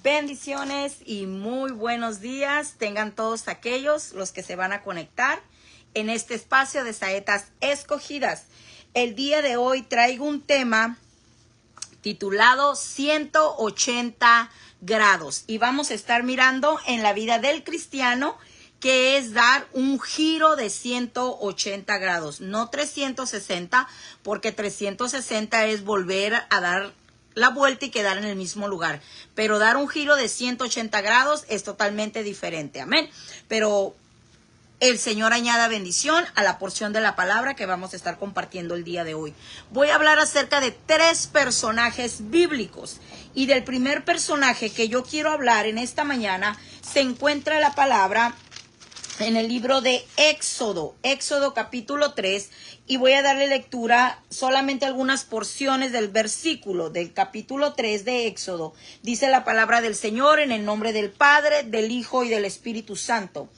Bendiciones y muy buenos días tengan todos aquellos los que se van a conectar en este espacio de Saetas Escogidas. El día de hoy traigo un tema titulado 180 grados y vamos a estar mirando en la vida del cristiano que es dar un giro de 180 grados, no 360, porque 360 es volver a dar la vuelta y quedar en el mismo lugar. Pero dar un giro de 180 grados es totalmente diferente. Amén. Pero el Señor añada bendición a la porción de la palabra que vamos a estar compartiendo el día de hoy. Voy a hablar acerca de 3 personajes bíblicos. Y del primer personaje que yo quiero hablar en esta mañana se encuentra la palabra en el libro de Éxodo capítulo 3, y voy a darle lectura solamente algunas porciones del versículo del capítulo 3 de Éxodo. Dice la palabra del Señor en el nombre del Padre, del Hijo y del Espíritu Santo.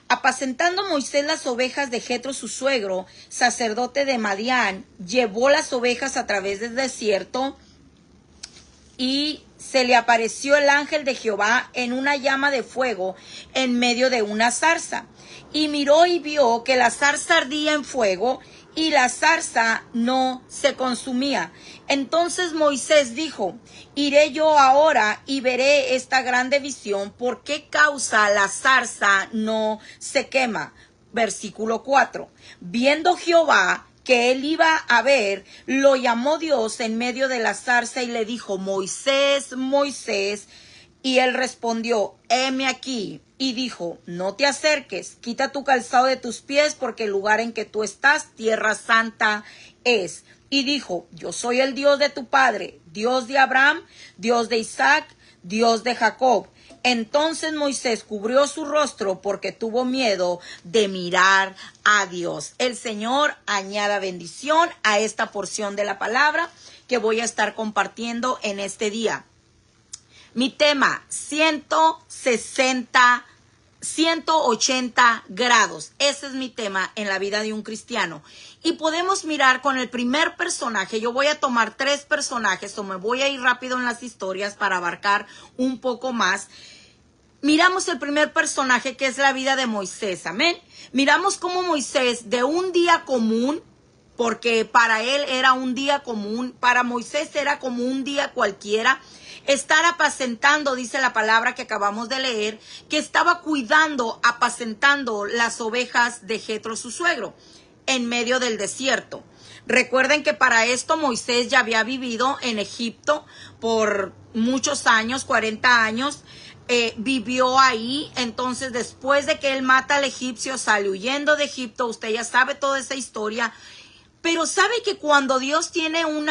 Apacentando Moisés las ovejas de Jetro su suegro, sacerdote de Madián, llevó las ovejas a través del desierto y se le apareció el ángel de Jehová en una llama de fuego en medio de una zarza. Y miró y vio que la zarza ardía en fuego y la zarza no se consumía. Entonces Moisés dijo: iré yo ahora y veré esta grande visión, ¿por qué causa la zarza no se quema? Versículo 4. Viendo Jehová que él iba a ver, lo llamó Dios en medio de la zarza y le dijo: Moisés, Moisés. Y él respondió: heme aquí. Y dijo: no te acerques, quita tu calzado de tus pies, porque el lugar en que tú estás, tierra santa es. Y dijo: yo soy el Dios de tu padre, Dios de Abraham, Dios de Isaac, Dios de Jacob. Entonces Moisés cubrió su rostro porque tuvo miedo de mirar a Dios. El Señor añada bendición a esta porción de la palabra que voy a estar compartiendo en este día. Mi tema, 180 grados. Ese es mi tema en la vida de un cristiano. Y podemos mirar con el primer personaje. Yo voy a tomar 3 personajes o me voy a ir rápido en las historias para abarcar un poco más. Miramos el primer personaje, que es la vida de Moisés. Amén. Miramos cómo Moisés, de un día común, porque para él era un día común, para Moisés era como un día cualquiera, estar apacentando, dice la palabra que acabamos de leer, que estaba cuidando, apacentando las ovejas de Jetro su suegro en medio del desierto. Recuerden que para esto Moisés ya había vivido en Egipto por muchos años, 40 años, vivió ahí. Entonces, después de que él mata al egipcio, sale huyendo de Egipto. Usted ya sabe toda esa historia. Pero sabe que cuando Dios tiene un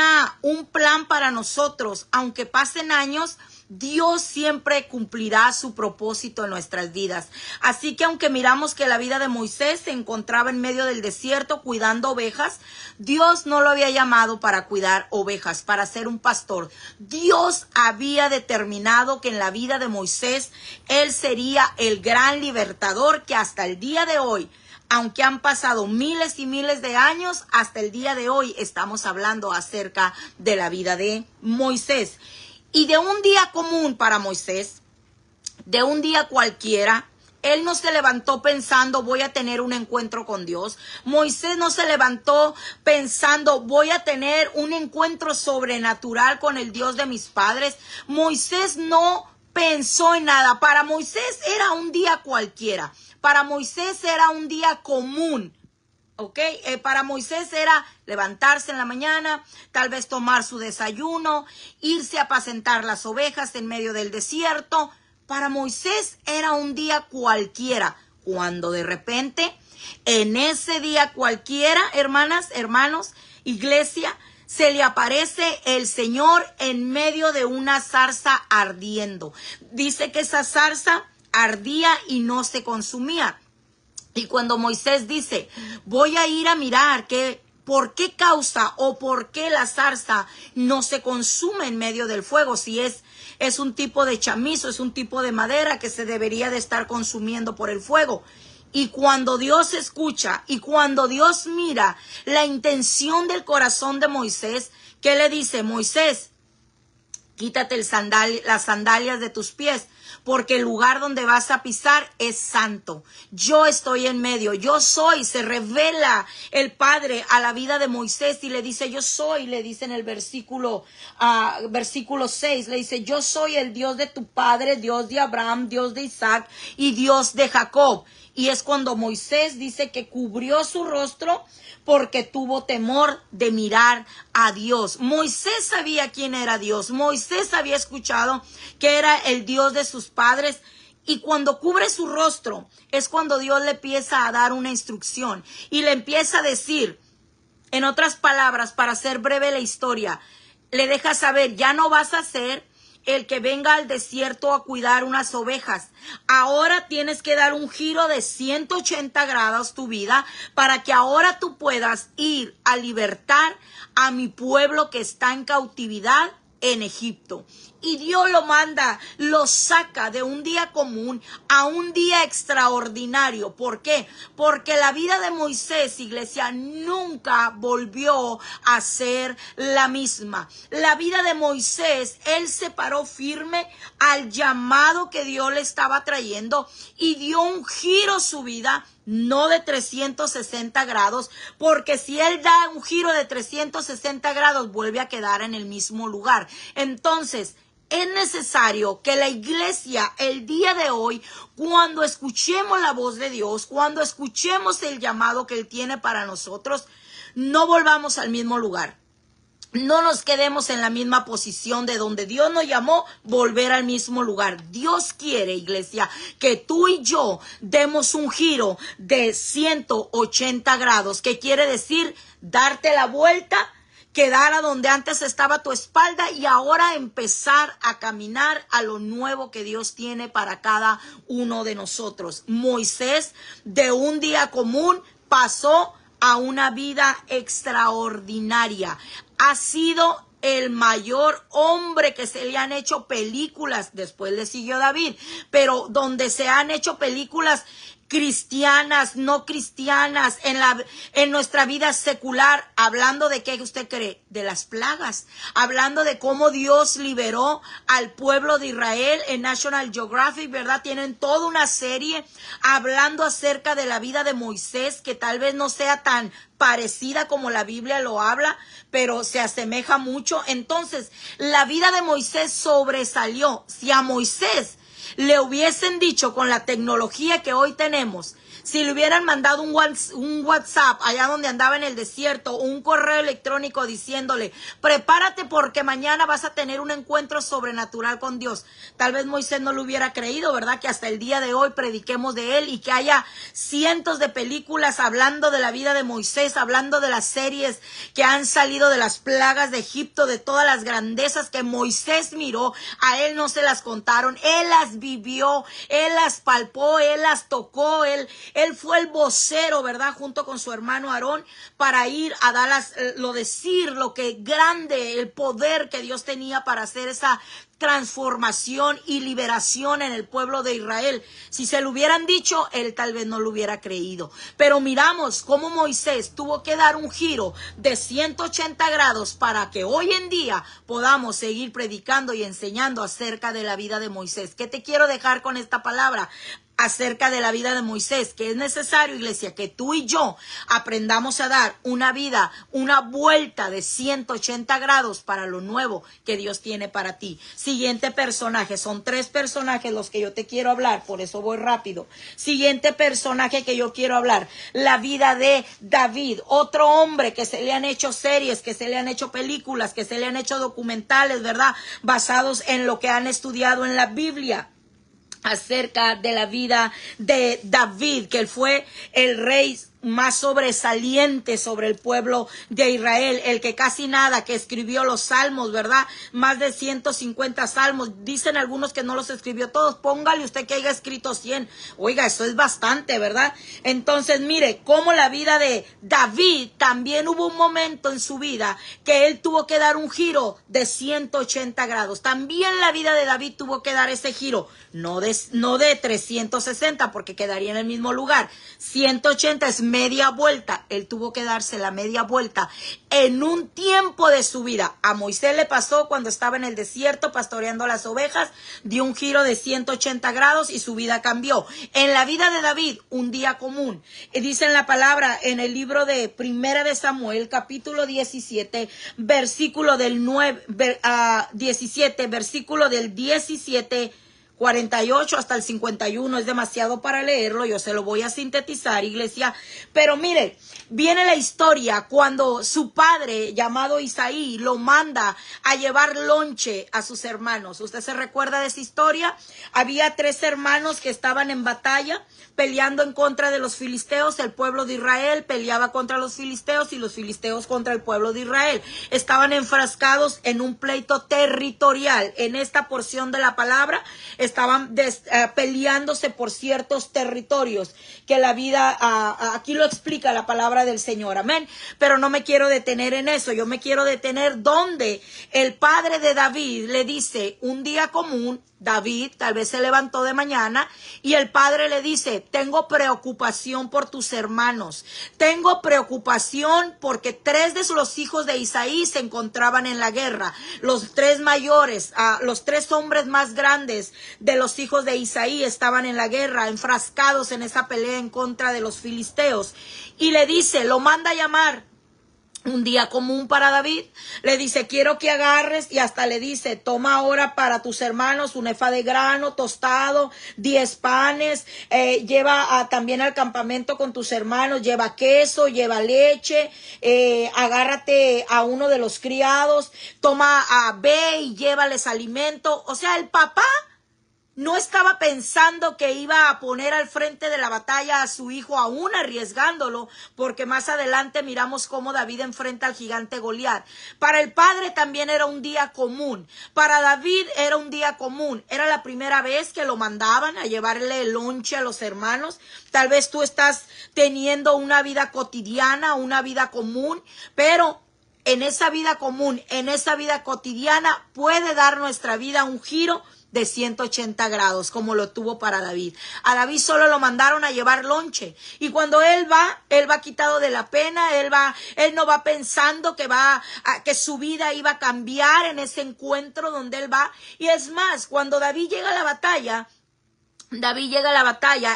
plan para nosotros, aunque pasen años, Dios siempre cumplirá su propósito en nuestras vidas. Así que aunque miramos que la vida de Moisés se encontraba en medio del desierto cuidando ovejas, Dios no lo había llamado para cuidar ovejas, para ser un pastor. Dios había determinado que en la vida de Moisés, él sería el gran libertador que hasta el día de hoy, aunque han pasado miles y miles de años, hasta el día de hoy estamos hablando acerca de la vida de Moisés. Y de un día común para Moisés, de un día cualquiera, él no se levantó pensando voy a tener un encuentro con Dios. Moisés no se levantó pensando voy a tener un encuentro sobrenatural con el Dios de mis padres. Moisés no pensó en nada. Para Moisés era un día cualquiera. Para Moisés era un día común. ¿Ok? Para Moisés era levantarse en la mañana, tal vez tomar su desayuno, irse a apacentar las ovejas en medio del desierto. Para Moisés era un día cualquiera, cuando de repente, en ese día cualquiera, hermanas, hermanos, iglesia, se le aparece el Señor en medio de una zarza ardiendo. Dice que esa zarza ardía y no se consumía. Y cuando Moisés dice, voy a ir a mirar por qué causa o por qué la zarza no se consume en medio del fuego, si es un tipo de chamizo, es un tipo de madera que se debería de estar consumiendo por el fuego. Y cuando Dios escucha y cuando Dios mira la intención del corazón de Moisés, ¿qué le dice? Moisés, Quítate las sandalias de tus pies, porque el lugar donde vas a pisar es santo. Yo estoy en medio, yo soy. Se revela el Padre a la vida de Moisés y le dice, yo soy, le dice en el versículo 6, le dice, yo soy el Dios de tu padre, Dios de Abraham, Dios de Isaac y Dios de Jacob. Y es cuando Moisés dice que cubrió su rostro porque tuvo temor de mirar a Dios. Moisés sabía quién era Dios. Moisés había escuchado que era el Dios de sus padres. Y cuando cubre su rostro es cuando Dios le empieza a dar una instrucción y le empieza a decir, en otras palabras, para hacer breve la historia, le deja saber, ya no vas a ser el que venga al desierto a cuidar unas ovejas. Ahora tienes que dar un giro de 180 grados tu vida para que ahora tú puedas ir a libertar a mi pueblo que está en cautividad en Egipto. Y Dios lo manda, lo saca de un día común a un día extraordinario. ¿Por qué? Porque la vida de Moisés, iglesia, nunca volvió a ser la misma. La vida de Moisés, él se paró firme al llamado que Dios le estaba trayendo y dio un giro a su vida, no de 360 grados, porque si él da un giro de 360 grados, vuelve a quedar en el mismo lugar. Entonces, es necesario que la iglesia el día de hoy, cuando escuchemos la voz de Dios, cuando escuchemos el llamado que Él tiene para nosotros, no volvamos al mismo lugar. No nos quedemos en la misma posición de donde Dios nos llamó, volver al mismo lugar. Dios quiere, iglesia, que tú y yo demos un giro de 180 grados, que quiere decir darte la vuelta, quedar a donde antes estaba tu espalda y ahora empezar a caminar a lo nuevo que Dios tiene para cada uno de nosotros. Moisés, de un día común, pasó a una vida extraordinaria. Ha sido el mayor hombre que se le han hecho películas, después le siguió David, pero donde se han hecho películas cristianas, no cristianas, en nuestra vida secular, hablando de qué usted cree, de las plagas, hablando de cómo Dios liberó al pueblo de Israel en National Geographic, ¿verdad? Tienen toda una serie hablando acerca de la vida de Moisés, que tal vez no sea tan parecida como la Biblia lo habla, pero se asemeja mucho. Entonces, la vida de Moisés sobresalió. Si a Moisés le hubiesen dicho con la tecnología que hoy tenemos, si le hubieran mandado un WhatsApp allá donde andaba en el desierto, o un correo electrónico diciéndole, prepárate porque mañana vas a tener un encuentro sobrenatural con Dios, tal vez Moisés no lo hubiera creído, ¿verdad? Que hasta el día de hoy prediquemos de él y que haya cientos de películas hablando de la vida de Moisés, hablando de las series que han salido de las plagas de Egipto, de todas las grandezas que Moisés miró. A él no se las contaron, él las vivió, él las palpó, él las tocó, él fue el vocero, ¿verdad? Junto con su hermano Aarón, para ir a dar lo que grande, el poder que Dios tenía para hacer esa transformación y liberación en el pueblo de Israel. Si se lo hubieran dicho, él tal vez no lo hubiera creído. Pero miramos cómo Moisés tuvo que dar un giro de 180 grados para que hoy en día podamos seguir predicando y enseñando acerca de la vida de Moisés. ¿Qué te quiero dejar con esta palabra? Acerca de la vida de Moisés, que es necesario, iglesia, que tú y yo aprendamos a dar una vida, una vuelta de 180 grados para lo nuevo que Dios tiene para ti. Siguiente personaje, son 3 personajes los que yo te quiero hablar, por eso voy rápido. Siguiente personaje que yo quiero hablar, la vida de David, otro hombre que se le han hecho series, que se le han hecho películas, que se le han hecho documentales, ¿verdad? Basados en lo que han estudiado en la Biblia. Acerca de la vida de David, que él fue el rey más sobresaliente sobre el pueblo de Israel, el que casi nada, que escribió los salmos, ¿verdad? Más de 150 salmos, dicen algunos que no los escribió todos, póngale usted que haya escrito 100, oiga, eso es bastante, ¿verdad? Entonces, mire, cómo la vida de David, también hubo un momento en su vida que él tuvo que dar un giro de 180 grados, también la vida de David tuvo que dar ese giro, no de 360, porque quedaría en el mismo lugar, 180 es media vuelta. Él tuvo que darse la media vuelta en un tiempo de su vida. A Moisés le pasó cuando estaba en el desierto pastoreando las ovejas, dio un giro de 180 grados y su vida cambió. En la vida de David, un día común. Dice en la palabra, en el libro de Primera de Samuel, capítulo 17, versículo del 17, versículo del 17, 48 hasta el 51, es demasiado para leerlo, yo se lo voy a sintetizar, iglesia. Pero mire, viene la historia cuando su padre, llamado Isaí, lo manda a llevar lonche a sus hermanos. ¿Usted se recuerda de esa historia? Había 3 hermanos que estaban en batalla, peleando en contra de los filisteos. El pueblo de Israel peleaba contra los filisteos y los filisteos contra el pueblo de Israel. Estaban enfrascados en un pleito territorial. En esta porción de la palabra estaban peleándose por ciertos territorios que la vida, aquí lo explica la palabra del Señor, amén. Pero no me quiero detener en eso, yo me quiero detener donde el padre de David le dice, un día común, David tal vez se levantó de mañana y el padre le dice, tengo preocupación por tus hermanos, tengo preocupación porque 3 de los hijos de Isaí se encontraban en la guerra, los 3 mayores, los 3 hombres más grandes de los hijos de Isaí estaban en la guerra, enfrascados en esa pelea en contra de los filisteos, y le dice, lo manda a llamar. Un día común para David, le dice, quiero que agarres, y hasta le dice, toma ahora para tus hermanos un efa de grano tostado, 10 panes, lleva también al campamento con tus hermanos, lleva queso, lleva leche, agárrate a uno de los criados, ve y llévales alimento. O sea, el papá no estaba pensando que iba a poner al frente de la batalla a su hijo, aún arriesgándolo, porque más adelante miramos cómo David enfrenta al gigante Goliat. Para el padre también era un día común. Para David era un día común. Era la primera vez que lo mandaban a llevarle el lonche a los hermanos. Tal vez tú estás teniendo una vida cotidiana, una vida común, pero en esa vida común, en esa vida cotidiana, puede dar nuestra vida un giro de 180 grados, como lo tuvo para David. A David solo lo mandaron a llevar lonche. Y cuando él va quitado de la pena, él no va pensando que su vida iba a cambiar en ese encuentro donde él va. Y es más, cuando David llega a la batalla,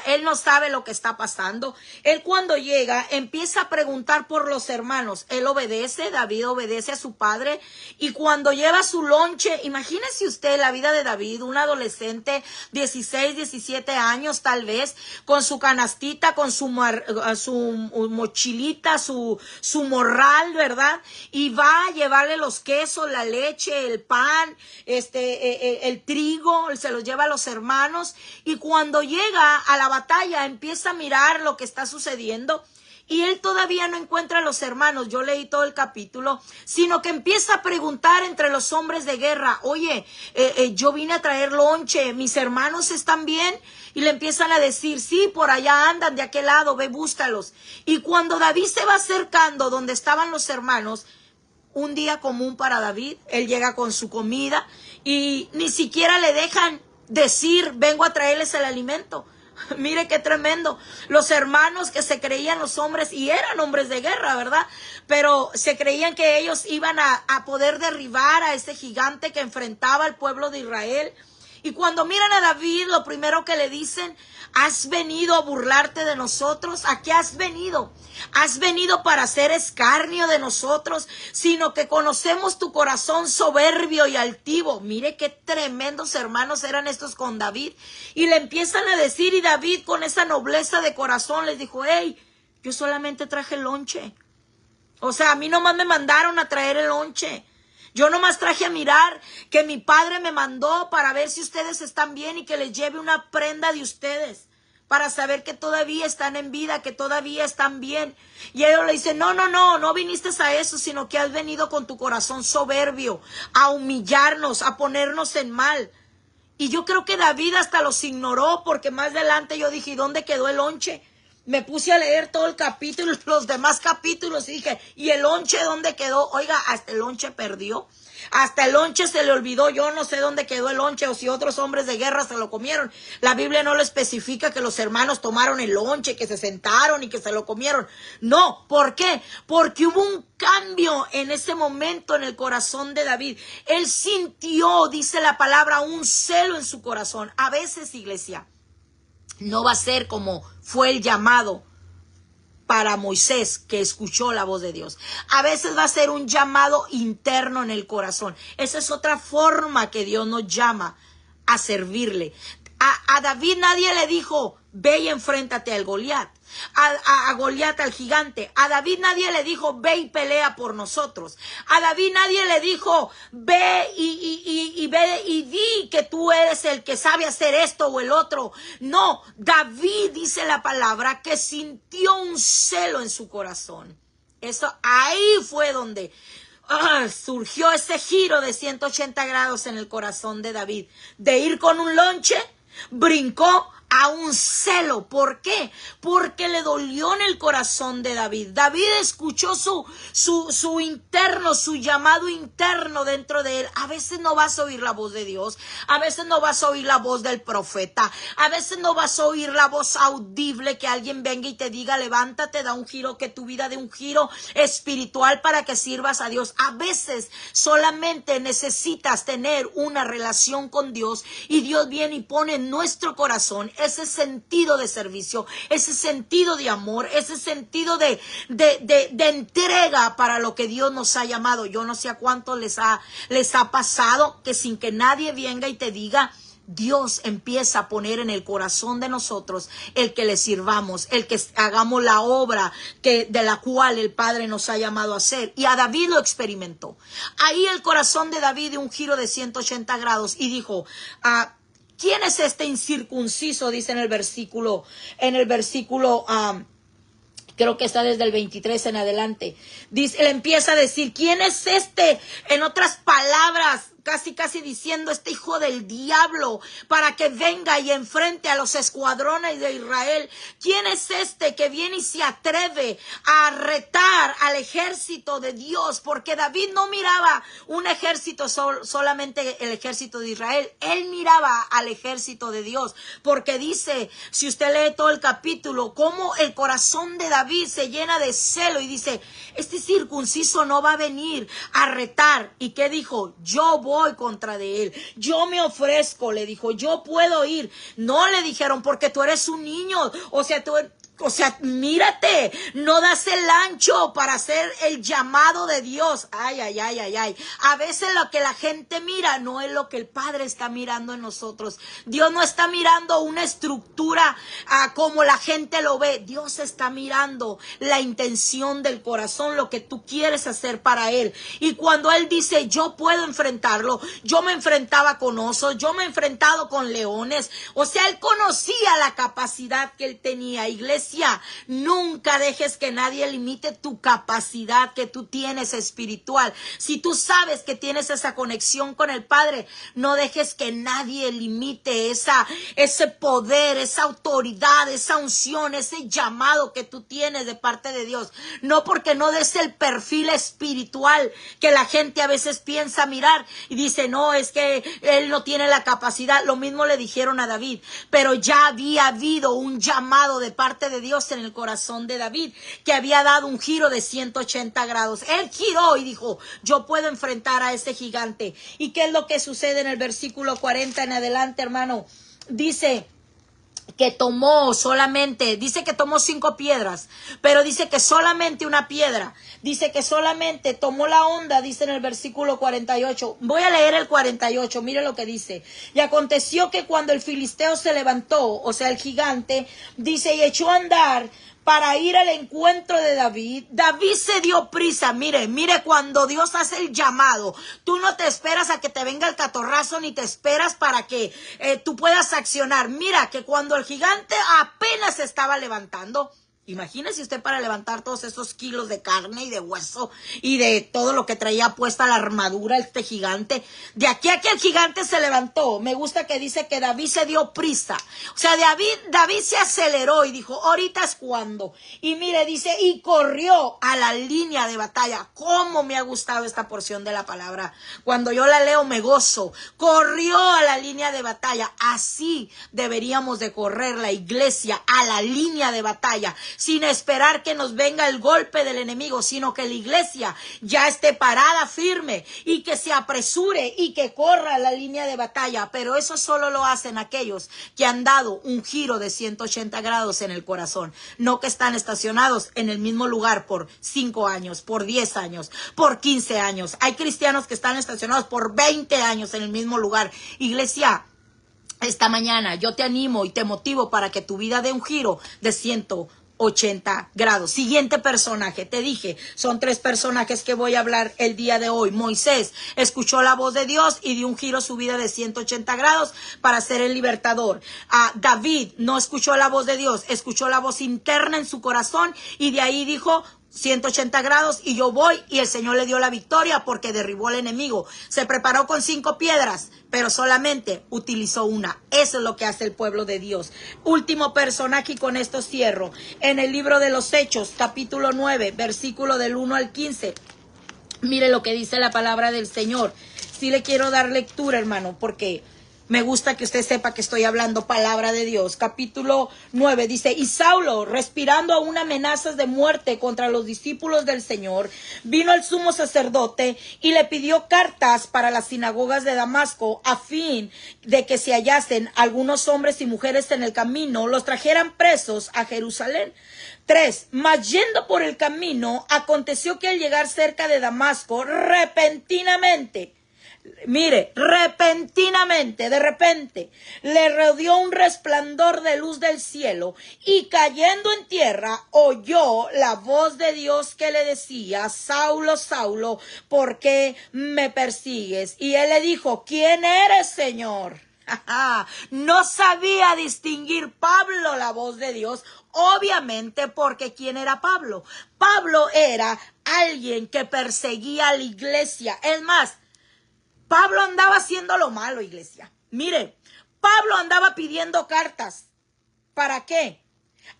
él no sabe lo que está pasando. Él cuando llega empieza a preguntar por los hermanos. Él obedece, David obedece a su padre. Y cuando lleva su lonche, imagínese usted la vida de David, un adolescente, 16, 17 años tal vez, con su canastita, con su mochilita, su morral, ¿verdad? Y va a llevarle los quesos, la leche, el pan, el trigo, se los lleva a los hermanos. Y cuando llega a la batalla empieza a mirar lo que está sucediendo y él todavía no encuentra a los hermanos, yo leí todo el capítulo, sino que empieza a preguntar entre los hombres de guerra, oye, yo vine a traer lonche, ¿mis hermanos están bien? Y le empiezan a decir, sí, por allá andan, de aquel lado, ve, búscalos. Y cuando David se va acercando donde estaban los hermanos, un día común para David, él llega con su comida y ni siquiera le dejan decir, vengo a traerles el alimento. Mire qué tremendo. Los hermanos que se creían los hombres, y eran hombres de guerra, ¿verdad? Pero se creían que ellos iban a poder derribar a ese gigante que enfrentaba al pueblo de Israel. Y cuando miran a David, lo primero que le dicen, ¿has venido a burlarte de nosotros? ¿A qué has venido? ¿Has venido para hacer escarnio de nosotros? Sino que conocemos tu corazón soberbio y altivo. Mire qué tremendos hermanos eran estos con David. Y le empiezan a decir, y David con esa nobleza de corazón les dijo, hey, yo solamente traje el lonche. O sea, a mí nomás me mandaron a traer el lonche. Yo nomás traje a mirar que mi padre me mandó para ver si ustedes están bien y que les lleve una prenda de ustedes, para saber que todavía están en vida, que todavía están bien. Y ellos le dicen, no viniste a eso, sino que has venido con tu corazón soberbio, a humillarnos, a ponernos en mal. Y yo creo que David hasta los ignoró, porque más adelante yo dije, ¿y dónde quedó el lonche? Me puse a leer todo el capítulo, los demás capítulos, y dije, ¿y el lonche dónde quedó? Oiga, hasta el lonche perdió. Hasta el lonche se le olvidó, yo no sé dónde quedó el lonche o si otros hombres de guerra se lo comieron. La Biblia no lo especifica que los hermanos tomaron el lonche, que se sentaron y que se lo comieron. No, ¿por qué? Porque hubo un cambio en ese momento en el corazón de David. Él sintió, dice la palabra, un celo en su corazón. A veces, iglesia, no va a ser como fue el llamado para Moisés, que escuchó la voz de Dios. A veces va a ser un llamado interno en el corazón. Esa es otra forma que Dios nos llama a servirle. A David nadie le dijo, ve y enfréntate al Goliat. A Goliat, al gigante. A David nadie le dijo, ve y pelea por nosotros. A David nadie le dijo, ve y di que tú eres el que sabe hacer esto o el otro. No, David, dice la palabra, que sintió un celo en su corazón. Eso, ahí fue donde surgió ese giro de 180 grados en el corazón de David. De ir con un lonche, brincó a un celo. ¿Por qué? Porque le dolió en el corazón de David. David escuchó su interno, su llamado interno dentro de él. A veces no vas a oír la voz de Dios. A veces no vas a oír la voz del profeta. A veces no vas a oír la voz audible que alguien venga y te diga, levántate, da un giro, que tu vida dé un giro espiritual para que sirvas a Dios. A veces solamente necesitas tener una relación con Dios y Dios viene y pone en nuestro corazón ese sentido de servicio, ese sentido de amor, ese sentido de entrega para lo que Dios nos ha llamado. Yo no sé a cuántos les ha pasado que sin que nadie venga y te diga, Dios empieza a poner en el corazón de nosotros el que le sirvamos, el que hagamos la obra de la cual el Padre nos ha llamado a hacer. Y a David lo experimentó. Ahí el corazón de David dio un giro de 180 grados y dijo, ¿quién es este incircunciso? Dice en el versículo, creo que está desde el 23 en adelante. Dice, él empieza a decir, ¿quién es este? En otras palabras, casi diciendo, este hijo del diablo, para que venga y enfrente a los escuadrones de Israel. ¿Quién es este que viene y se atreve a retar al ejército de Dios? Porque David no miraba un ejército solamente el ejército de Israel. Él miraba al ejército de Dios. Porque dice, si usted lee todo el capítulo, cómo el corazón de David se llena de celo y dice, este circunciso no va a venir a retar. ¿Y qué dijo? Yo voy contra de él, yo me ofrezco, le dijo, yo puedo ir. No le dijeron, porque tú eres un niño, o sea, mírate, no das el ancho para hacer el llamado de Dios. Ay. A veces lo que la gente mira no es lo que el Padre está mirando en nosotros. Dios no está mirando una estructura como la gente lo ve. Dios está mirando la intención del corazón, lo que tú quieres hacer para Él. Y cuando Él dice, yo puedo enfrentarlo, yo me enfrentaba con osos, yo me he enfrentado con leones. O sea, Él conocía la capacidad que Él tenía. Iglesia, nunca dejes que nadie limite tu capacidad que tú tienes espiritual. Si tú sabes que tienes esa conexión con el Padre, no dejes que nadie limite ese poder, esa autoridad, esa unción, ese llamado que tú tienes de parte de Dios. No porque no des el perfil espiritual que la gente a veces piensa mirar y dice, no, es que él no tiene la capacidad. Lo mismo le dijeron a David, pero ya había habido un llamado de parte de Dios en el corazón de David, que había dado un giro de 180 grados. Él giró y dijo, yo puedo enfrentar a ese gigante. ¿Y qué es lo que sucede en el versículo 40 en adelante, hermano? Dice que tomó 5 piedras, pero dice que solamente una piedra, dice que solamente tomó la onda, dice en el versículo 48, voy a leer el 48, mire lo que dice, y aconteció que cuando el filisteo se levantó, o sea el gigante, dice, y echó a andar para ir al encuentro de David, David se dio prisa. Mire, cuando Dios hace el llamado, tú no te esperas a que te venga el catorrazo, ni te esperas para que tú puedas accionar. Mira que cuando el gigante apenas se estaba levantando, Imagínese usted para levantar todos esos kilos de carne y de hueso y de todo lo que traía puesta la armadura, este gigante. De aquí a que el gigante se levantó, me gusta que dice que David se dio prisa. O sea, David se aceleró y dijo, ahorita es cuando. Y mire, dice, y corrió a la línea de batalla. ¿Cómo me ha gustado esta porción de la palabra? Cuando yo la leo me gozo. Corrió a la línea de batalla. Así deberíamos de correr la iglesia, a la línea de batalla, sin esperar que nos venga el golpe del enemigo, sino que la iglesia ya esté parada firme y que se apresure y que corra la línea de batalla. Pero eso solo lo hacen aquellos que han dado un giro de 180 grados en el corazón, no que están estacionados en el mismo lugar por 5 años, por 10 años, por 15 años. Hay cristianos que están estacionados por 20 años en el mismo lugar. Iglesia, esta mañana yo te animo y te motivo para que tu vida dé un giro de 180 grados. Siguiente personaje, te dije, son 3 personajes que voy a hablar el día de hoy. Moisés escuchó la voz de Dios y dio un giro su vida de 180 grados para ser el libertador. David no escuchó la voz de Dios, escuchó la voz interna en su corazón y de ahí dijo, 180 grados y yo voy, y el Señor le dio la victoria porque derribó al enemigo. Se preparó con 5 piedras, pero solamente utilizó una. Eso es lo que hace el pueblo de Dios. Último personaje y con esto cierro. En el libro de los Hechos, capítulo 9, versículo del 1 al 15. Mire lo que dice la palabra del Señor. Sí le quiero dar lectura, hermano, porque me gusta que usted sepa que estoy hablando palabra de Dios. Capítulo 9 dice, y Saulo, respirando aún amenazas de muerte contra los discípulos del Señor, vino al sumo sacerdote y le pidió cartas para las sinagogas de Damasco, a fin de que si hallasen algunos hombres y mujeres en el camino, los trajeran presos a Jerusalén. 3. Mas yendo por el camino, aconteció que al llegar cerca de Damasco, repentinamente, de repente, le rodeó un resplandor de luz del cielo y cayendo en tierra, oyó la voz de Dios que le decía, Saulo, Saulo, ¿por qué me persigues? Y él le dijo, ¿quién eres, Señor? No sabía distinguir Pablo la voz de Dios, obviamente, porque ¿quién era Pablo? Pablo era alguien que perseguía a la iglesia. Es más, Pablo andaba haciendo lo malo, iglesia. Mire, Pablo andaba pidiendo cartas. ¿Para qué?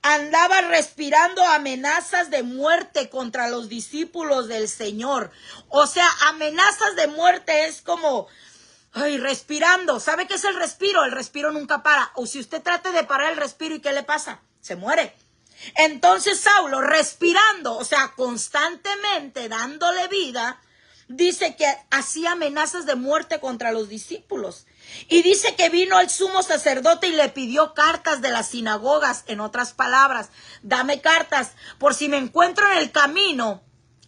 Andaba respirando amenazas de muerte contra los discípulos del Señor. O sea, amenazas de muerte es como, respirando. ¿Sabe qué es el respiro? El respiro nunca para. O si usted trate de parar el respiro, ¿y qué le pasa? Se muere. Entonces Saulo, respirando, o sea, constantemente dándole vida, dice que hacía amenazas de muerte contra los discípulos. Y dice que vino el sumo sacerdote y le pidió cartas de las sinagogas. En otras palabras, dame cartas por si me encuentro en el camino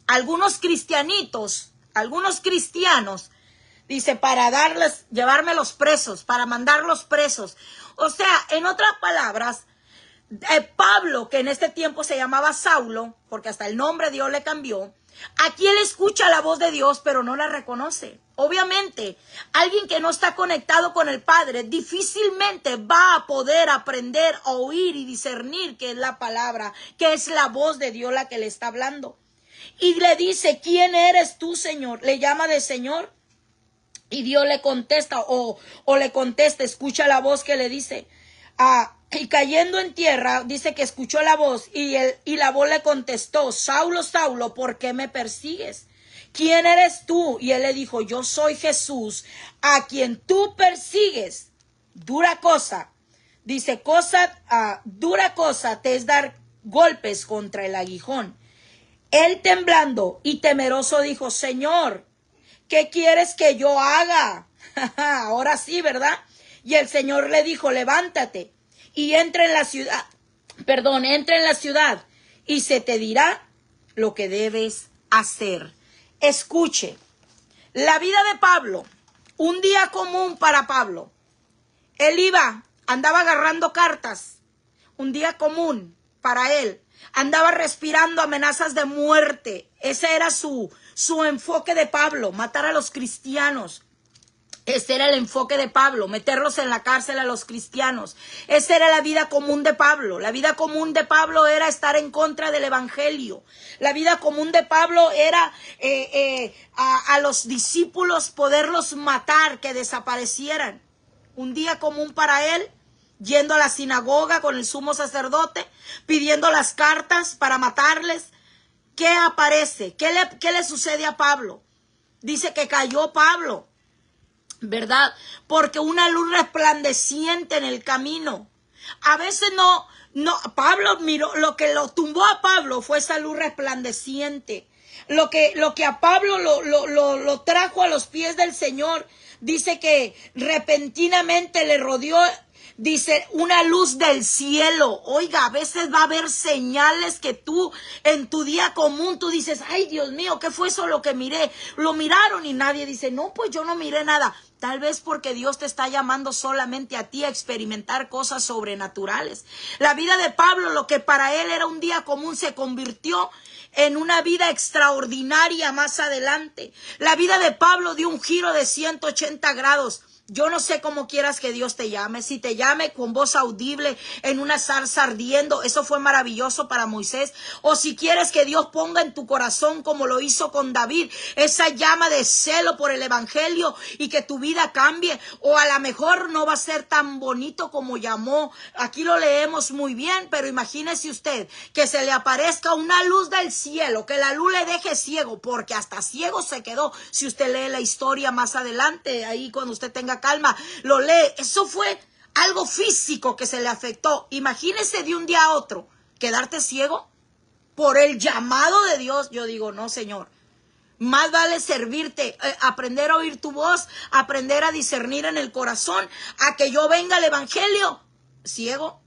algunos cristianitos, algunos cristianos, dice, para llevármelos presos, para mandarlos presos. O sea, en otras palabras, Pablo, que en este tiempo se llamaba Saulo, porque hasta el nombre Dios le cambió, aquí él escucha la voz de Dios, pero no la reconoce. Obviamente, alguien que no está conectado con el Padre difícilmente va a poder aprender a oír y discernir qué es la palabra, qué es la voz de Dios la que le está hablando. Y le dice, ¿quién eres tú, Señor? Le llama de Señor. Y Dios le contesta o le contesta, escucha la voz que le dice. Y cayendo en tierra, dice que escuchó la voz y la voz le contestó, Saulo, Saulo, ¿por qué me persigues? ¿Quién eres tú? Y él le dijo, yo soy Jesús, a quien tú persigues. Dura cosa, dice, dura cosa te es dar golpes contra el aguijón. Él temblando y temeroso dijo, Señor, ¿qué quieres que yo haga? Ahora sí, ¿verdad? Y el Señor le dijo, levántate y entra en la ciudad y se te dirá lo que debes hacer. Escuche, la vida de Pablo, un día común para Pablo. Él andaba agarrando cartas, un día común para él. Andaba respirando amenazas de muerte. Ese era su enfoque de Pablo, matar a los cristianos. Ese era el enfoque de Pablo, meterlos en la cárcel a los cristianos. Esa era la vida común de Pablo. La vida común de Pablo era estar en contra del evangelio. La vida común de Pablo era a los discípulos poderlos matar, que desaparecieran. Un día común para él, yendo a la sinagoga con el sumo sacerdote, pidiendo las cartas para matarles. ¿Qué aparece? ¿Qué le sucede a Pablo? Dice que cayó Pablo, ¿verdad? Porque una luz resplandeciente en el camino. A veces no, Pablo miró, lo que lo tumbó a Pablo fue esa luz resplandeciente. Lo que a Pablo lo trajo a los pies del Señor. Dice que repentinamente le rodeó, dice, una luz del cielo. Oiga, a veces va a haber señales que tú en tu día común tú dices, ay Dios mío, ¿qué fue eso lo que miré? Lo miraron y nadie dice, no, pues yo no miré nada. Tal vez porque Dios te está llamando solamente a ti a experimentar cosas sobrenaturales. La vida de Pablo, lo que para él era un día común, se convirtió en una vida extraordinaria más adelante. La vida de Pablo dio un giro de 180 grados. Yo no sé cómo quieras que Dios te llame. Si te llame con voz audible en una zarza ardiendo, eso fue maravilloso para Moisés. O si quieres que Dios ponga en tu corazón, como lo hizo con David, esa llama de celo por el evangelio y que tu vida cambie. O a lo mejor no va a ser tan bonito como llamó. Aquí lo leemos muy bien, pero imagínese usted que se le aparezca una luz del cielo, que la luz le deje ciego, porque hasta ciego se quedó. Si usted lee la historia más adelante, ahí cuando usted tenga calma, lo lee. Eso fue algo físico que se le afectó. Imagínese de un día a otro quedarte ciego por el llamado de Dios. Yo digo, no, Señor, más vale servirte, aprender a oír tu voz, aprender a discernir en el corazón, a que yo venga al evangelio ciego,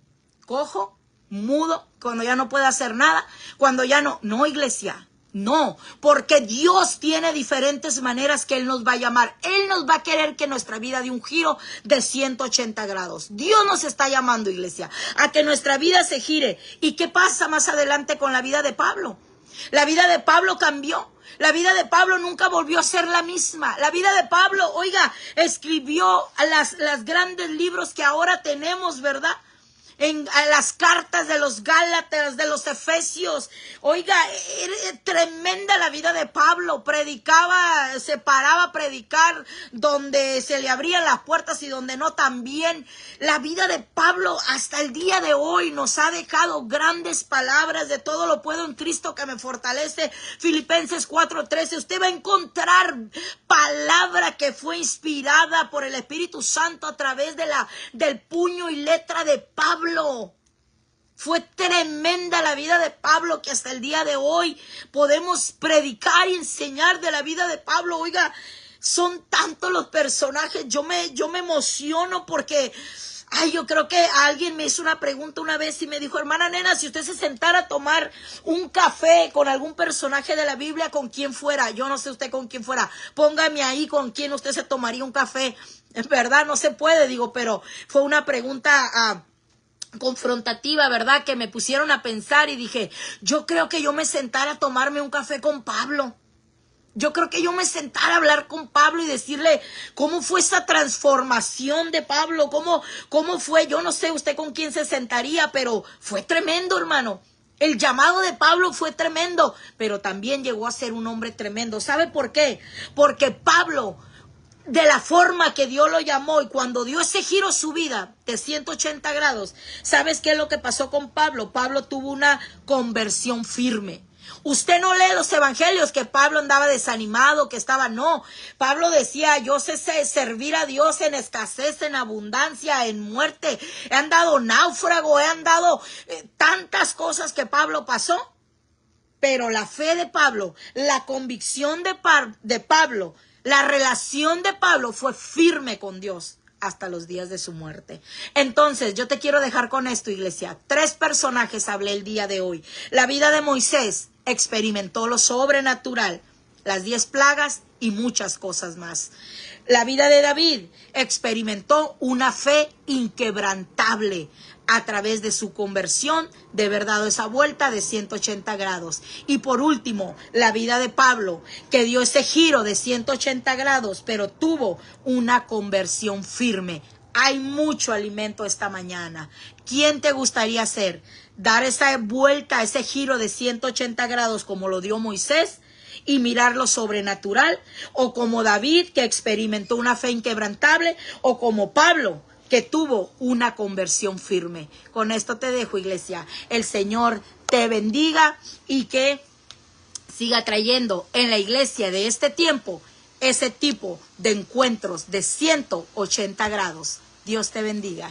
cojo, mudo, cuando ya no puede hacer nada, cuando ya no, iglesia. No, porque Dios tiene diferentes maneras que Él nos va a llamar. Él nos va a querer que nuestra vida dé un giro de 180 grados. Dios nos está llamando, iglesia, a que nuestra vida se gire. ¿Y qué pasa más adelante con la vida de Pablo? La vida de Pablo cambió. La vida de Pablo nunca volvió a ser la misma. La vida de Pablo, oiga, escribió las grandes libros que ahora tenemos, ¿verdad? En las cartas de los Gálatas, de los Efesios. Oiga, era tremenda la vida de Pablo. Predicaba, se paraba a predicar donde se le abrían las puertas y donde no también. La vida de Pablo hasta el día de hoy nos ha dejado grandes palabras. De todo lo puedo en Cristo que me fortalece. Filipenses 4:13. Usted va a encontrar palabra que fue inspirada por el Espíritu Santo a través del puño y letra de Pablo. Fue tremenda la vida de Pablo, que hasta el día de hoy podemos predicar y enseñar de la vida de Pablo. Oiga, son tantos los personajes. Yo me emociono porque, yo creo que alguien me hizo una pregunta una vez y me dijo, hermana Nena, si usted se sentara a tomar un café con algún personaje de la Biblia, ¿con quién fuera? Yo no sé usted con quién fuera. Póngame ahí con quién usted se tomaría un café. En verdad no se puede, digo, pero fue una pregunta confrontativa, ¿verdad? Que me pusieron a pensar y dije, yo creo que yo me sentara a tomarme un café con Pablo. Yo creo que yo me sentara a hablar con Pablo y decirle cómo fue esa transformación de Pablo, cómo fue. Yo no sé usted con quién se sentaría, pero fue tremendo, hermano. El llamado de Pablo fue tremendo, pero también llegó a ser un hombre tremendo. ¿Sabe por qué? Porque Pablo, de la forma que Dios lo llamó, y cuando dio ese giro su vida de 180 grados, ¿sabes qué es lo que pasó con Pablo? Pablo tuvo una conversión firme. Usted no lee los evangelios que Pablo andaba desanimado, que estaba, no. Pablo decía, yo sé servir a Dios en escasez, en abundancia, en muerte. He andado náufrago, he andado tantas cosas que Pablo pasó. Pero la fe de Pablo, la convicción de Pablo, la relación de Pablo fue firme con Dios hasta los días de su muerte. Entonces, yo te quiero dejar con esto, iglesia. 3 personajes hablé el día de hoy. La vida de Moisés experimentó lo sobrenatural, las 10 plagas y muchas cosas más. La vida de David experimentó una fe inquebrantable a través de su conversión, de haber dado esa vuelta de 180 grados. Y por último, la vida de Pablo, que dio ese giro de 180 grados, pero tuvo una conversión firme. Hay mucho alimento esta mañana. ¿Quién te gustaría ser? ¿Dar esa vuelta, ese giro de 180 grados como lo dio Moisés y mirar lo sobrenatural? ¿O como David, que experimentó una fe inquebrantable? ¿O como Pablo, que tuvo una conversión firme? Con esto te dejo, iglesia. El Señor te bendiga y que siga trayendo en la iglesia de este tiempo ese tipo de encuentros de 180 grados. Dios te bendiga.